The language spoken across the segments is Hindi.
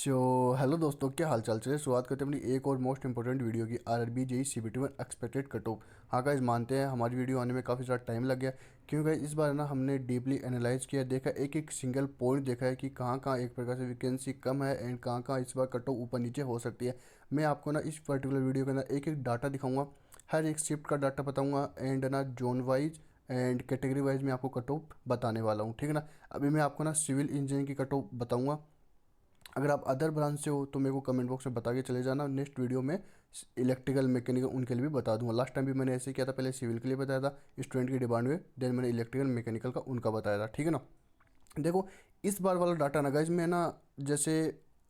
हेलो दोस्तों, क्या हाल चाल। चलिए शुरुआत करते हैं अपनी एक और मोस्ट इंपॉर्टेंट वीडियो की। RRB JE CBT 1 expected cut off. हाँ गाइस, मानते हैं हमारी वीडियो आने में काफ़ी ज़्यादा टाइम लग गया, क्योंकि इस बार ना हमने डीपली एनालाइज किया, देखा एक एक सिंगल पॉइंट देखा है कि कहाँ कहाँ एक प्रकार से वैकेंसी कम है एंड कहाँ कहाँ इस बार कट ऑफ ऊपर नीचे हो सकती है। मैं आपको ना इस पर्टिकुलर वीडियो के अंदर एक एक डाटा दिखाऊंगा, हर एक शिफ्ट का डाटा बताऊँगा एंड ना zone wise and category wise मैं आपको कट ऑफ बताने वाला हूँ, ठीक है ना। अभी मैं आपको ना सिविल इंजीनियरिंग की कट ऑफ बताऊँगा। अगर आप अदर ब्रांच से हो तो मेरे को कमेंट बॉक्स में बता के चले जाना। नेक्स्ट वीडियो में इलेक्ट्रिकल मैकेनिकल उनके लिए भी बता दूंगा। लास्ट टाइम भी मैंने ऐसे किया था, पहले सिविल के लिए बताया था स्टूडेंट की डिमांड में, देन मैंने इलेक्ट्रिकल मैकेनिकल का उनका बताया था, ठीक है ना। देखो, इस बार वाला डाटा ना गाइज, मैं ना जैसे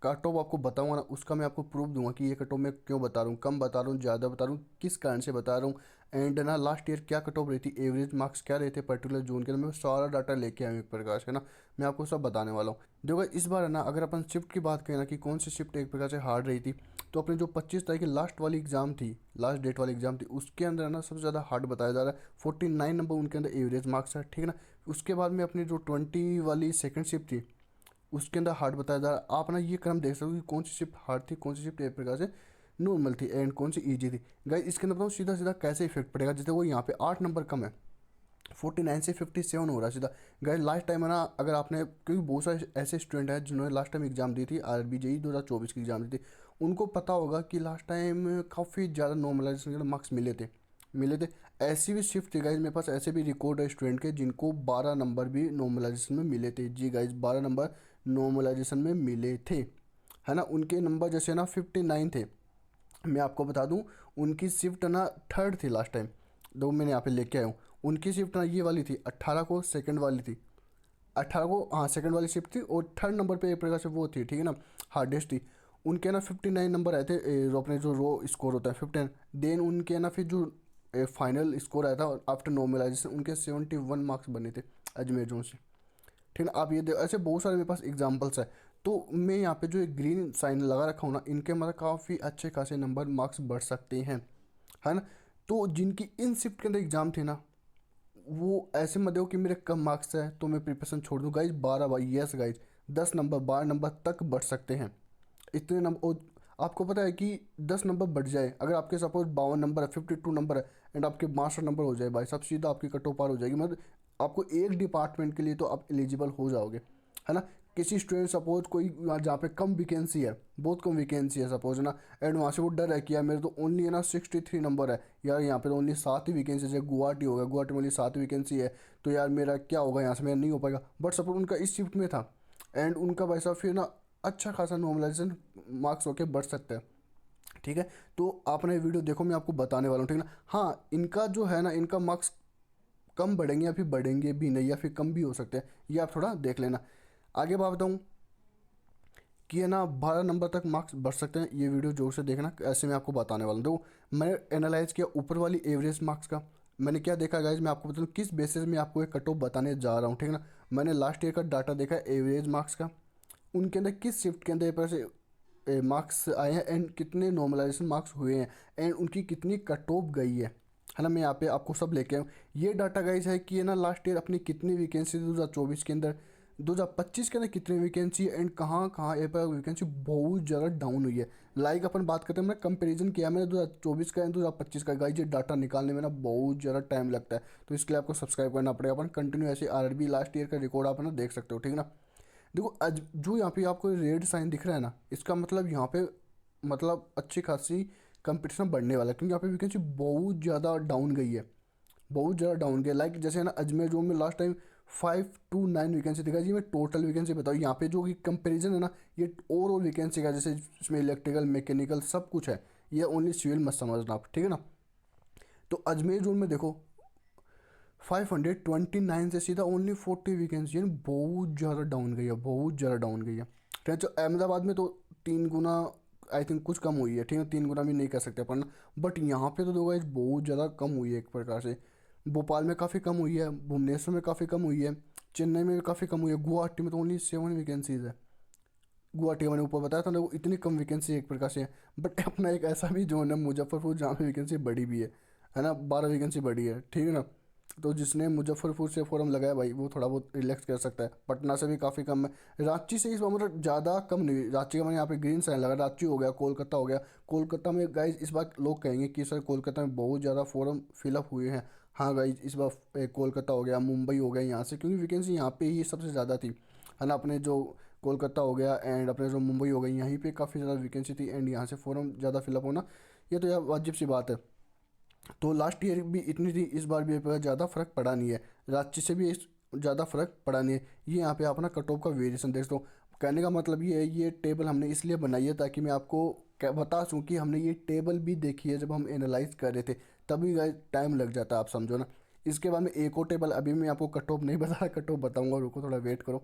कट ऑफ आपको बताऊंगा ना, उसका मैं आपको प्रूफ दूंगा कि ये कट ऑफ मैं क्यों बता रहा हूँ, कम बता रहा हूँ, ज़्यादा बता रहा हूँ, किस कारण से बता रहा हूँ। एंड ना लास्ट ईयर क्या कट ऑफ रही थी, एवरेज मार्क्स क्या रहे थे पर्टिकुलर जोन के अंदर, मैं सारा डाटा लेके आया हूँ एक प्रकार से ना। मैं आपको सब बताने वाला हूँ। देखो इस बार है ना, अगर अपन शिफ्ट की बात करें ना कि कौन सी शिफ्ट एक प्रकार से हार्ड रही थी, तो अपने जो 25 तारीख की लास्ट वाली एग्जाम थी, लास्ट डेट वाली एग्जाम थी, उसके अंदर है ना सबसे ज़्यादा हार्ड बताया जा रहा है। 49 नंबर उनके अंदर एवरेज मार्क्स है, ठीक है ना। उसके बाद में अपनी जो 20 वाली सेकंड शिफ्ट थी, उसके अंदर हार्ड बताया जा रहा है। आप ना ये क्रम देख सकते हो कि कौन सी शिफ्ट हार्ड थी, कौन सी शिफ्ट एक प्रकार से नॉर्मल थी एंड कौन सी ईजी थी। गाइस इसके अंदर बताऊँ सीधा सीधा कैसे इफेक्ट पड़ेगा। जैसे वो यहाँ पे 8 नंबर कम है, 49 से 57 हो रहा है सीधा। गाइस लास्ट टाइम है ना, अगर आपने, क्योंकि बहुत सारे ऐसे स्टूडेंट हैं जिन्होंने लास्ट टाइम एग्जाम दी थी, आरआरबी जेई 2024 की एग्जाम दी थी, उनको पता होगा कि लास्ट टाइम काफ़ी ज़्यादा नॉर्मलाइजेशन के मार्क्स मिले थे। ऐसी भी शिफ्ट थी गाइज मेरे पास, ऐसे भी रिकॉर्ड है स्टूडेंट के जिनको 12 नंबर भी नॉर्मलाइजेशन में मिले थे। जी गाइज 12 नंबर नॉर्मलाइजेशन में मिले थे, है ना। उनके नंबर जैसे ना 59 थे। मैं आपको बता दूं, उनकी शिफ्ट ना थर्ड थी लास्ट टाइम, दो मैंने यहाँ पे लेके आया हूँ। उनकी शिफ्ट ना ये वाली थी, 18 को सेकंड वाली थी, 18 को हाँ सेकंड वाली शिफ्ट थी, और थर्ड नंबर पे एक प्रकार से वो थी, ठीक है ना, हार्डेस्ट थी। उनके ना 59 नंबर आए थे, अपने जो रो स्कोर होता है 59। देन उनके ना फिर जो फाइनल स्कोर आया था आफ्टर नॉर्मलाइजेशन, उनके 71 मार्क्स बने थे अजमेर जोन से, ठीक है ना। आप ये ऐसे बहुत सारे मेरे पास एग्जांपल्स है। तो मैं यहाँ पे जो एक ग्रीन साइन लगा रखा हूँ ना, इनके मतलब काफ़ी अच्छे खासे नंबर मार्क्स बढ़ सकते हैं, है ना। तो जिनकी इन शिफ्ट के अंदर एग्जाम थे ना, वो ऐसे मत देखो कि मेरे कम मार्क्स है तो मैं प्रिपरेशन छोड़ दूँ। गाइज 12 भाई, यस गाइज 10 नंबर 12 नंबर तक बढ़ सकते हैं, इतने नंबर। और आपको पता है कि 10 नंबर बढ़ जाए, अगर आपके सपोज 52 नंबर है, 52 नंबर है, एंड आपके 62 नंबर हो जाए भाई, सब सीधा आपकी कट ऑफ पार हो जाएगी। मतलब आपको एक डिपार्टमेंट के लिए तो आप एलिजिबल हो जाओगे, है ना। किसी स्टूडेंट सपोज कोई जहाँ पे कम वैकेंसी है, बहुत कम वैकेंसी है सपोज ना, एंड वहाँ से वो डर है कि यार मेरे तो ओनली है ना 63 नंबर है, यार यहाँ पे तो ओनली 7 ही वैकेंसी है, जैसे गुवाहाटी होगा, गुवाहाटी में ओनली 7 वैकेंसी है, तो यार मेरा क्या होगा, यहाँ से मेरा नहीं हो पाएगा। बट सपोज उनका इस शिफ्ट में था एंड उनका भाई साहब फिर ना अच्छा खासा नॉर्मलाइजेशन मार्क्स होके बढ़ सकता है, ठीक है। तो आपने वीडियो देखो, मैं आपको बताने वाला हूँ, ठीक है ना। हाँ इनका जो है ना, इनका मार्क्स कम बढ़ेंगे या फिर बढ़ेंगे भी नहीं, या फिर कम भी हो सकते हैं, ये आप थोड़ा देख लेना। आगे बात बताऊँ कि है ना 12 नंबर तक मार्क्स बढ़ सकते हैं, ये वीडियो जोर से देखना, ऐसे मैं आपको बताने वाला हूँ। देखो मैंने एनालाइज किया ऊपर वाली एवरेज मार्क्स का, मैंने क्या देखा गाइज, मैं आपको बता दूँ किस बेसिस में आपको एक कट ऑफ बताने जा रहा हूँ, ठीक है ना। मैंने लास्ट ईयर का डाटा देखा एवरेज मार्क्स का, उनके अंदर किस शिफ्ट के अंदर से मार्क्स आए हैं एंड कितने नॉर्मलाइजेशन मार्क्स हुए हैं एंड उनकी कितनी कट ऑफ गई है ना। मैं यहाँ पे आपको सब लेके आऊँ। ये डाटा गाइज है कि है ना लास्ट ईयर अपनी कितनी वैकेंसी 2024 के अंदर, 2025 के अंदर कितनी वैकेंसी एंड कहाँ कहाँ ये पर वैकेंसी बहुत ज़्यादा डाउन हुई है। लाइक अपन बात करते हैं, मैंने कंपैरिजन किया मैंने 2024 का एंड 2025 का। गाइज ये डाटा निकालने में ना बहुत ज़्यादा टाइम लगता है, तो इसके लिए आपको सब्सक्राइब करना पड़ेगा। अपन कंटिन्यू ऐसे आरआरबी लास्ट ईयर का रिकॉर्ड आप ना देख सकते हो, ठीक है ना। देखो आज जो यहाँ पे आपको रेड साइन दिख रहा है ना, इसका मतलब यहाँ पे मतलब अच्छी खासी कंपटीशन बढ़ने वाला है, क्योंकि यहाँ पे वैकेंसी बहुत ज़्यादा डाउन गई है, बहुत ज़्यादा डाउन गया। लाइक जैसे ना अजमेर जोन में लास्ट टाइम 5 to 9 वैकेंसी दिखा जी। मैं टोटल वैकेंसी बताऊँ यहाँ पे जो कि कंपैरिजन है ना, ये ओवरऑल वैकेंसी का, जैसे इसमें इलेक्ट्रिकल मैकेनिकल सब कुछ है, ये ओनली सिविल मत समझना आप, ठीक है ना। तो अजमेर जोन में देखो 529 से सीधा ओनली 40 वैकेंसी है, बहुत ज़्यादा डाउन गई है, बहुत ज़्यादा डाउन गई है, ठीक है। तो अहमदाबाद में तो 3 गुना आई थिंक कुछ कम हुई है, ठीक है, 3 गुना भी नहीं कह सकते अपन, बट यहाँ पे तो दो गाइस बहुत ज़्यादा कम हुई है एक प्रकार से। भोपाल में काफ़ी कम हुई है, भुवनेश्वर में काफ़ी कम हुई है, चेन्नई में भी काफ़ी कम हुई है, गुवाहाटी में तो ओनली 7 वैकेंसीज है। गुवाहाटी का मैंने ऊपर बताया था ना, वो इतनी कम वैकेंसी एक प्रकार से है। बट अपना एक ऐसा भी जोन है मुजफ्फरपुर, जहाँ पे वैकेंसी बढ़ी भी है ना, 12 वैकेंसी बढ़ी है, ठीक है ना। तो जिसने मुजफ्फरपुर से फॉर्म लगाया भाई वो थोड़ा बहुत रिलैक्स कर सकता है। पटना से भी काफ़ी कम है, रांची से इस बार मतलब ज़्यादा कम नहीं हुई। रांची का मैंने यहाँ पे ग्रीन साइन लगा, रांची हो गया, कोलकाता हो गया। कोलकाता में गाइज इस बार लोग कहेंगे कि सर कोलकाता में बहुत ज़्यादा फॉर्म फिलअप हुए हैं। हाँ गाइज इस बार कोलकाता हो गया, मुंबई हो गया यहाँ से, क्योंकि वैकेंसी यहाँ पे ही सबसे ज़्यादा थी, है ना। अपने जो कोलकाता हो गया एंड अपने जो मुंबई हो गई, यहीं पे काफ़ी ज़्यादा वैकेंसी थी एंड यहाँ से फॉर्म ज़्यादा फिलअप होना ये तो यार वाजिब सी बात है। तो लास्ट ईयर भी इतनी थी, इस बार भी ज़्यादा फर्क पड़ा नहीं है, राज्य से भी इस ज़्यादा फर्क पड़ा नहीं है। ये यहाँ पे आप ना कट ऑफ का वेरिएशन देख दो। कहने का मतलब ये है, ये टेबल हमने इसलिए बनाई है ताकि मैं आपको बता दूँ कि हमने ये टेबल भी देखी है जब हम एनालाइज कर रहे थे, तभी टाइम लग जाता है, आप समझो ना। इसके बाद में एक और टेबल, अभी मैं आपको कट ऑफ नहीं बता, कट ऑफ बताऊँगा, रुको थोड़ा वेट करो।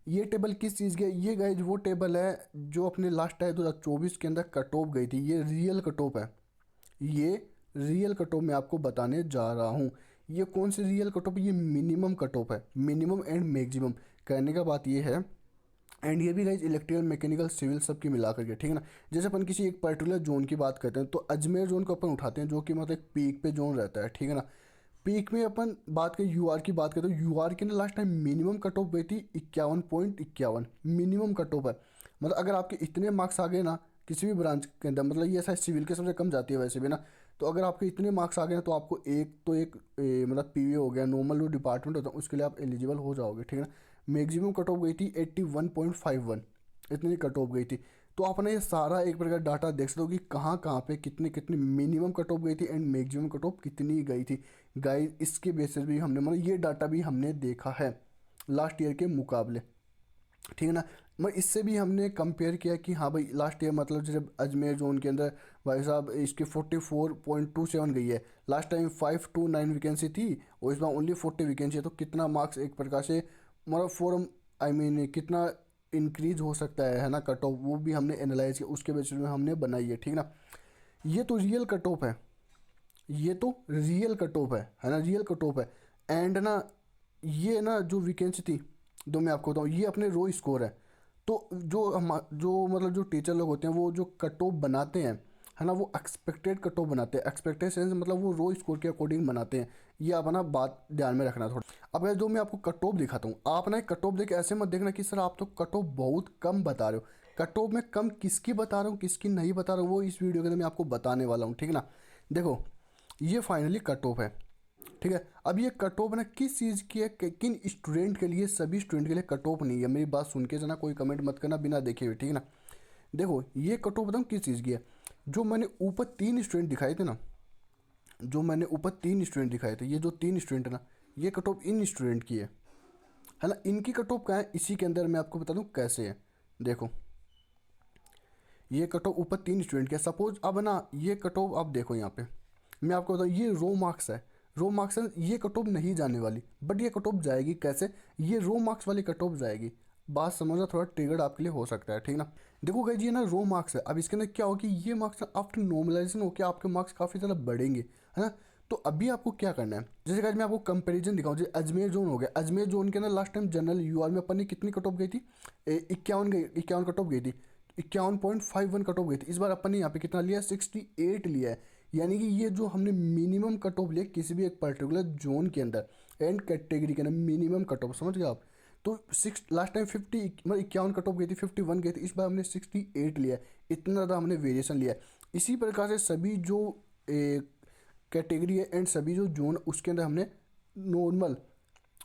ये टेबल किस चीज़ की है? ये गाइज वो टेबल है जो अपने लास्ट टाइम 2024 के अंदर कट ऑफ गई थी, ये रियल कट ऑफ है। ये रियल कट ऑफ मैं आपको बताने जा रहा हूँ। ये कौन सी रियल कट ऑफ? ये मिनिमम कट ऑफ है, मिनिमम एंड मैक्सिमम। कहने का बात ये है, एंड ये भी गाइज इलेक्ट्रिकल मैकेनिकल सिविल सब की मिला करके, ठीक है ना। जैसे अपन किसी एक पर्टिकुलर जोन की बात करते हैं तो अजमेर जोन को अपन उठाते हैं, जो कि मतलब एक पीक पे जोन रहता है, ठीक है ना। पीक में अपन बात करें यूआर की बात करें तो यूआर की ना last time minimum cut off गई थी 51.51, मिनिमम कट ऑफ है। मतलब अगर आपके इतने मार्क्स आ गए ना किसी भी ब्रांच के अंदर, मतलब ये शायद सिविल के सबसे कम जाती है वैसे भी ना, तो अगर आपके इतने मार्क्स आ गए ना तो आपको एक मतलब पीवी हो गया, नॉर्मल जो डिपार्टमेंट होता है उसके लिए आप एलिजिबल हो जाओगे, ठीक है ना। मैक्सिमम कट ऑफ गई थी 81.51, इतनी कट ऑफ गई थी। तो आप ना ये सारा एक प्रकार डाटा देख सकते हो कि कहाँ कहाँ पे कितनी कितनी मिनिमम कट ऑफ गई थी एंड मैक्सिमम कट ऑफ कितनी गई थी। गाइस इसके बेसिस भी हमने मतलब ये डाटा भी हमने देखा है लास्ट ईयर के मुकाबले, ठीक है ना। मगर इससे भी हमने कंपेयर किया कि हाँ भाई लास्ट ईयर मतलब जब अजमेर जोन के अंदर भाई साहब इसकी 44.27 गई है, लास्ट टाइम 529 वैकेंसी थी और इस बार ओनली 40 वैकेंसी है, तो कितना मार्क्स एक प्रकार से मतलब फॉरम आई मीन कितना इंक्रीज हो सकता है ना कट ऑफ, वो भी हमने एनालाइज किया, उसके बेसिस में हमने बनाई है, ठीक ना। ये तो रियल कट ऑफ है, ये तो रियल कट ऑफ है ना, रियल कट ऑफ है। एंड ना ये ना जो वैकेंसी थी, तो मैं आपको बताऊँ ये अपने रो स्कोर है। तो जो मतलब जो टीचर लोग होते हैं वो जो कट ऑफ बनाते हैं, है ना, वो एक्सपेक्टेड कट ऑफ बनाते हैं, एक्सपेक्टेशन मतलब वो रो स्कोर के अकॉर्डिंग बनाते हैं। ये आप ना बात ध्यान में रखना थोड़ा। अब जो मैं आपको कट ऑफ दिखाता हूँ, आप ना कट ऑफ देख ऐसे मत देखना कि सर आप तो कट ऑफ बहुत कम बता रहे हो। कट ऑफ में कम किसकी बता रहा हूँ किसकी नहीं बता रहा हूँ वो इस वीडियो के अंदर मैं आपको बताने वाला हूँ, ठीक है ना। देखो ये फाइनली कट ऑफ है, ठीक है। अब ये कट ऑफ ना किस चीज़ की है, किन स्टूडेंट के लिए, सभी स्टूडेंट के लिए कट ऑफ नहीं है। मेरी बात सुन के जना कोई कमेंट मत करना बिना देखे हुए, ठीक है ना। देखो ये कट ऑफ बताऊँ किस चीज़ की है। जो मैंने ऊपर 3 स्टूडेंट दिखाए थे ना, जो मैंने ऊपर 3 स्टूडेंट दिखाए थे, ये जो 3 स्टूडेंट है ना, ये कट ऑफ इन स्टूडेंट की है ना। इनकी कट ऑफ कहाँ है इसी के अंदर मैं आपको बता दूँ कैसे है। देखो ये कट ऑफ ऊपर 3 स्टूडेंट के, सपोज अब ना ये कट ऑफ आप देखो यहाँ पे, मैं आपको बताऊँ ये रो मार्क्स है, रो मार्क्स है, ये कट ऑफ नहीं जाने वाली, बट ये कट ऑफ जाएगी कैसे, ये रो मार्क्स वाली कट ऑफ जाएगी। बात समझना थोड़ा ट्रिगर्ड आपके लिए हो सकता है, ठीक ना। देखो गाइस ये ना रो मार्क्स है, अब इसके अंदर क्या होगी, ये मार्क्स आफ्टर नॉर्मलाइजेशन होकर आपके मार्क्स काफ़ी ज़्यादा बढ़ेंगे, है ना। तो अभी आपको क्या करना है, जैसे गाइस मैं आपको कंपैरिजन दिखाऊं, जैसे अजमेर जोन हो गया, अजमेर जोन के अंदर लास्ट टाइम जनरल यूआर में अपन ने कितनी कट ऑफ गई थी, 51 कट ऑफ गई थी, 51.51 कट ऑफ गई थी। इस बार अपन ने यहाँ पे कितना लिया, 68 लिया है। यानी कि ये जो हमने मिनिमम कट ऑफ लिया किसी भी एक पर्टिकुलर जोन के अंदर एंड कैटेगरी के अंदर, मिनिमम कट ऑफ, समझ गए आप। तो लास्ट टाइम 50 मतलब 51 कट ऑफ गई थी, 51 गई थी, इस बार हमने 68 लिया है, इतना ज़्यादा हमने वेरिएशन लिया है। इसी प्रकार से सभी जो कैटेगरी है एंड सभी जो जोन उसके अंदर हमने नॉर्मल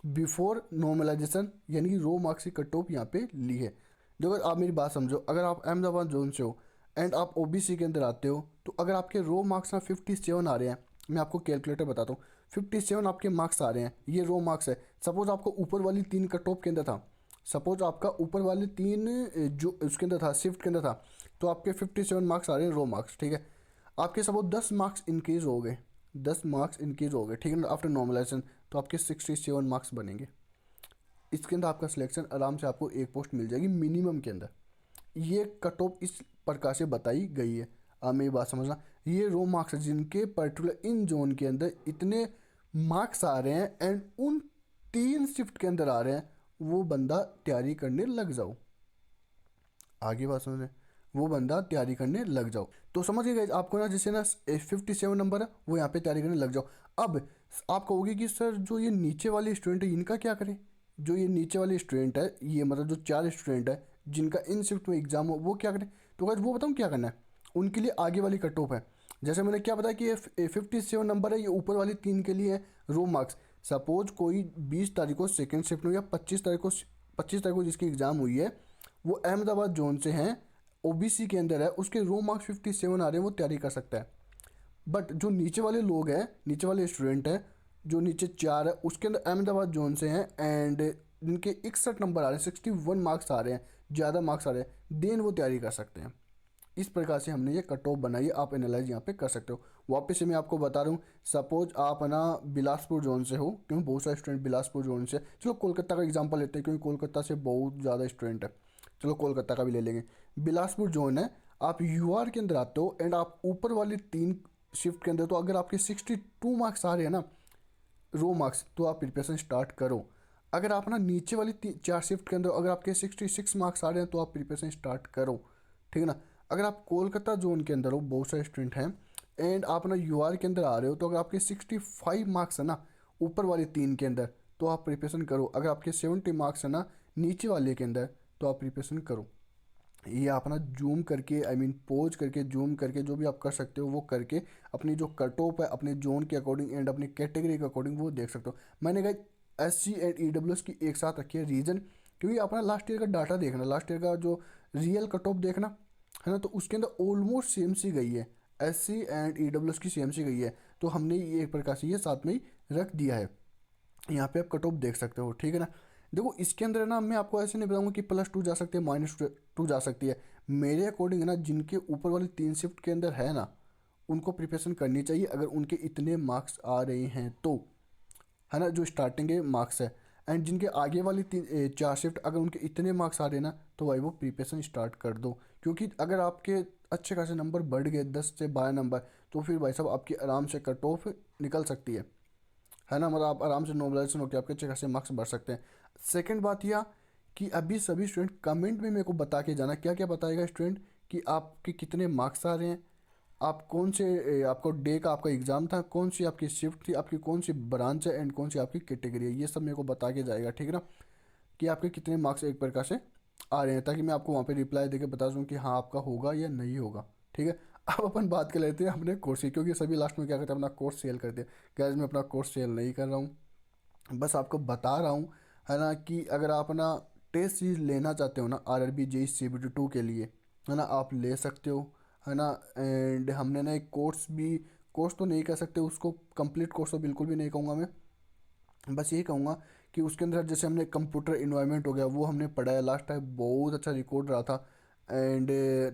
बिफोर नॉर्मलाइजेशन यानी कि रो मार्क्स की कट ऑफ यहाँ पे ली है। जो अगर आप मेरी बात समझो, अगर आप अहमदाबाद जोन से हो एंड आप ओबीसी के अंदर आते हो, तो अगर आपके रो मार्क्स ना 57 आ रहे हैं, मैं आपको कैलकुलेटर बताता हूँ, 57 आपके मार्क्स आ रहे हैं, ये रो मार्क्स है। सपोज आपको ऊपर वाली 3 कट ऑफ के अंदर था, सपोज आपका ऊपर वाले 3 जो उसके अंदर था शिफ्ट के अंदर था, तो आपके 57 मार्क्स आ रहे हैं रो मार्क्स, ठीक है। आपके सपोज 10 मार्क्स इंक्रीज हो गए, 10 मार्क्स इंक्रीज हो गए, ठीक है ना, आफ्टर नॉर्मलाइजेशन, तो आपके 67 मार्क्स बनेंगे। इसके अंदर आपका सिलेक्शन आराम से आपको एक पोस्ट मिल जाएगी मिनिमम के अंदर। ये कट ऑफ इस प्रकार से बताई गई है। आप मेरी बात समझना, ये रो मार्क्स है जिनके पर्टिकुलर इन जोन के अंदर इतने मार्क्स आ रहे हैं एंड उन 3 शिफ्ट के अंदर आ रहे हैं, वो बंदा तैयारी करने लग जाओ। आगे बात समझ रहे, वो बंदा तैयारी करने लग जाओ। तो समझ गए आपको ना, जैसे ना 57 नंबर है वो यहाँ पे तैयारी करने लग जाओ। अब आप कहोगे कि सर जो ये नीचे वाले स्टूडेंट है इनका क्या करें। जो ये नीचे वाले स्टूडेंट है, ये मतलब जो 4 स्टूडेंट है जिनका इन शिफ्ट में एग्जाम हो, वो क्या करें। तो गाइस वो बताऊँ क्या करना है। उनके लिए आगे वाली कट ऑफ है। जैसे मैंने क्या बताया कि ये 57 नंबर है, ये ऊपर वाली 3 के लिए है रो मार्क्स। सपोज कोई 20 तारीख को सेकेंड शिफ्ट में या 25 तारीख को जिसकी एग्ज़ाम हुई है वो अहमदाबाद जोन से हैं, ओबीसी के अंदर है, उसके रो मार्क्स 57 आ रहे हैं, वो तैयारी कर सकता है। बट जो नीचे वाले लोग हैं, नीचे वाले स्टूडेंट हैं, जो नीचे 4 है उसके अंदर अहमदाबाद जोन से हैं एंड इनके 61 नंबर आ रहे हैं, 61 मार्क्स आ रहे हैं, ज़्यादा मार्क्स आ रहे हैं, देन वो तैयारी कर सकते हैं। इस प्रकार से हमने ये कट ऑफ बनाई है, आप एनालाइज यहाँ पे कर सकते हो। वापस से मैं आपको बता रहा हूँ, सपोज आप है ना बिलासपुर जोन से हो, क्योंकि बहुत सारे स्टूडेंट बिलासपुर जोन से, चलो कोलकाता का एग्जांपल लेते हैं क्योंकि कोलकाता से बहुत ज़्यादा स्टूडेंट है, चलो कोलकाता का भी ले लेंगे। बिलासपुर जोन है, आप यूआर के अंदर आते हो एंड आप ऊपर वाली 3 शिफ्ट के अंदर, तो अगर आपके 62 मार्क्स आ रहे हैं ना रो मार्क्स, तो आप प्रिपरेशन स्टार्ट करो। अगर आप ना नीचे वाली 4 शिफ्ट के अंदर अगर आपके 66 मार्क्स आ रहे हैं तो आप प्रिपरेशन स्टार्ट करो, ठीक है ना। अगर आप कोलकाता जोन के अंदर हो, बहुत सारे स्टूडेंट हैं एंड आप ना यूआर के अंदर आ रहे हो, तो अगर आपके 65 मार्क्स है ना ऊपर वाले 3 के अंदर, तो आप प्रिपरेशन करो। अगर आपके 70 मार्क्स है ना नीचे वाले के अंदर, तो आप प्रिपरेशन करो। ये आप ना जूम करके, आई मीन पोज करके, जूम करके, जो भी आप कर सकते हो वो करके अपनी जो कट ऑफ है अपने जोन के अकॉर्डिंग एंड अपनी कैटेगरी के अकॉर्डिंग वो देख सकते हो। मैंने कहा SC एंड EWS की एक साथ रखी है, रीज़न क्योंकि अपना लास्ट ईयर का डाटा देखना, लास्ट ईयर का जो रियल कट ऑफ देखना है ना, तो उसके अंदर ऑलमोस्ट सेम सी गई है, SC एंड EWS की सेम सी गई है, तो हमने ये एक प्रकार से ये साथ में ही रख दिया है। यहाँ पे आप कट ऑफ देख सकते हो, ठीक है ना। देखो इसके अंदर ना मैं आपको ऐसे नहीं बताऊंगा कि +2 जा सकती है, -2 जा सकती है। मेरे अकॉर्डिंग है ना, जिनके ऊपर वाली 3 शिफ्ट के अंदर है ना, उनको प्रिपरेशन करनी चाहिए अगर उनके इतने मार्क्स आ रहे हैं तो, है ना, जो स्टार्टिंग के मार्क्स है। एंड जिनके आगे वाली 4 शिफ्ट अगर उनके इतने मार्क्स आ रहे हैं ना, तो भाई वो प्रिपरेशन स्टार्ट कर दो। क्योंकि अगर आपके अच्छे खासे नंबर बढ़ गए 10 से 12 नंबर, तो फिर भाई साहब आपकी आराम से कट ऑफ निकल सकती है ना, मतलब आप आराम से नॉर्मलाइजेशन होकर आपके अच्छे खासे मार्क्स बढ़ सकते हैं। सेकंड बात यह कि अभी सभी स्टूडेंट कमेंट में मेरे को बता के जाना, क्या क्या बताएगा स्टूडेंट कि आपके कितने मार्क्स आ रहे हैं, आप कौन से आपको डे का आपका एग्ज़ाम था, कौन सी आपकी शिफ्ट थी, आपकी कौन सी ब्रांच है एंड कौन सी आपकी कैटेगरी है, ये सब मेरे को बता के जाएगा, ठीक है ना, कि आपके कितने मार्क्स एक प्रकार से आ रहे हैं, ताकि मैं आपको वहाँ पे रिप्लाई देके बता दूँ कि हाँ आपका होगा या नहीं होगा, ठीक है। अब अपन बात कर लेते हैं अपने कोर्स की, क्योंकि सभी लास्ट में क्या करते हैं अपना कोर्स सेल करते हैं। गैस मैं अपना कोर्स सेल नहीं कर रहा हूँ, बस आपको बता रहा हूँ, है ना, कि अगर आप ना टेस्ट सीरीज लेना चाहते हो ना RRB JEE CBT 2 के लिए, है ना, आप ले सकते हो, है ना। एंड हमने ना एक कोर्स तो नहीं कह सकते उसको, कंप्लीट कोर्स तो बिल्कुल भी नहीं कहूँगा मैं, बस यही कहूँगा कि उसके अंदर जैसे हमने कंप्यूटर इन्वायरमेंट हो गया वो हमने पढ़ाया लास्ट टाइम, बहुत अच्छा रिकॉर्ड रहा था। एंड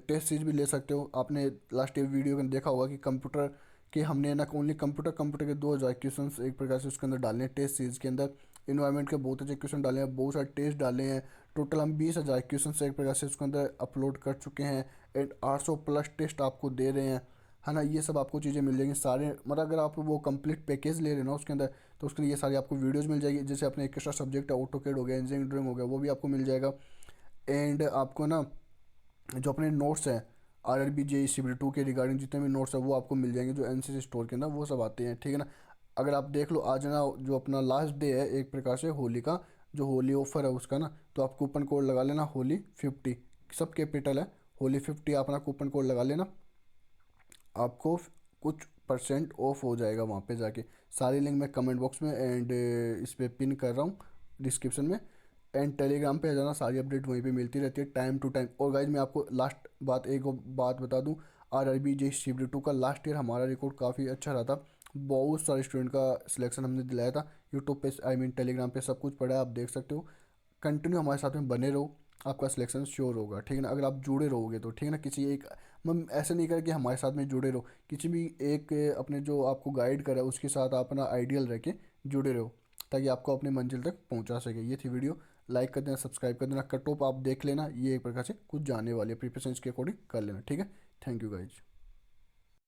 टेस्ट सीरीज भी ले सकते हो, आपने लास्ट ईयर वीडियो में देखा होगा कि कंप्यूटर के हमने ना ओनली कंप्यूटर के 2000 क्वेश्चन एक प्रकार से उसके अंदर डाले हैं टेस्ट सीरीज के अंदर। इन्वायरमेंट के बहुत अच्छे क्वेश्चन डाले हैं, बहुत सारे टेस्ट डाले हैं, टोटल हम 20,000 क्वेश्चन एक प्रकार से उसके अंदर अपलोड कर चुके हैं एंड 800+ टेस्ट आपको दे रहे हैं, है ना। ये सब आपको चीज़ें मिल जाएंगी सारे, मतलब अगर आप वो कंप्लीट पैकेज ले रहे हो ना उसके अंदर, तो उसके लिए ये सारी आपको वीडियोस मिल जाएगी। जैसे अपने एक एक्स्ट्रा सब्जेक्ट है ऑटोकेड हो गया, इंजीनियरिंग ड्राइंग हो गया, वो भी आपको मिल जाएगा। एंड आपको ना जो अपने नोट्स हैं RRB JEE CBT 2 के रिगार्डिंग जितने भी नोट्स है वो आपको मिल जाएंगे, जो NCC स्टोर के अंदर वो सब आते हैं, ठीक है ना। अगर आप देख लो आज ना जो अपना लास्ट डे है एक प्रकार से होली का, जो होली ऑफर है उसका ना, तो आप कूपन कोड लगा लेना Holi50, सब कैपिटल है, Holi50 आप ना कूपन कोड लगा लेना, आपको कुछ % ऑफ हो जाएगा वहाँ पे जाके। सारी लिंक मैं कमेंट बॉक्स में एंड इस पे पिन कर रहा हूँ डिस्क्रिप्शन में। एंड टेलीग्राम पे आ जाना, सारी अपडेट वहीं पे मिलती रहती है टाइम टू टाइम। और गाइज मैं आपको लास्ट बात एक और बात बता दूँ, RRB JEE CBT 2 का लास्ट ईयर हमारा रिकॉर्ड काफ़ी अच्छा रहा था, बहुत सारे स्टूडेंट का सिलेक्शन हमने दिलाया था। यूट्यूब पे आई मीन टेलीग्राम पे सब कुछ पड़ा है, आप देख सकते हो। कंटिन्यू हमारे साथ में बने रहो, आपका सिलेक्शन श्योर होगा, ठीक है ना, अगर आप जुड़े रहोगे तो, ठीक है ना। किसी एक हम ऐसे नहीं करें कि हमारे साथ में जुड़े रहो, किसी भी एक अपने जो आपको गाइड करे उसके साथ अपना आइडियल रह के जुड़े रहो, ताकि आपको अपने मंजिल तक पहुंचा सके। ये थी वीडियो, लाइक कर देना, सब्सक्राइब कर देना, कट ऑफ आप देख लेना, ये एक प्रकार से कुछ जाने वाली है, प्रिपरेशन के अकॉर्डिंग कर लेना, ठीक है। Thank you guys.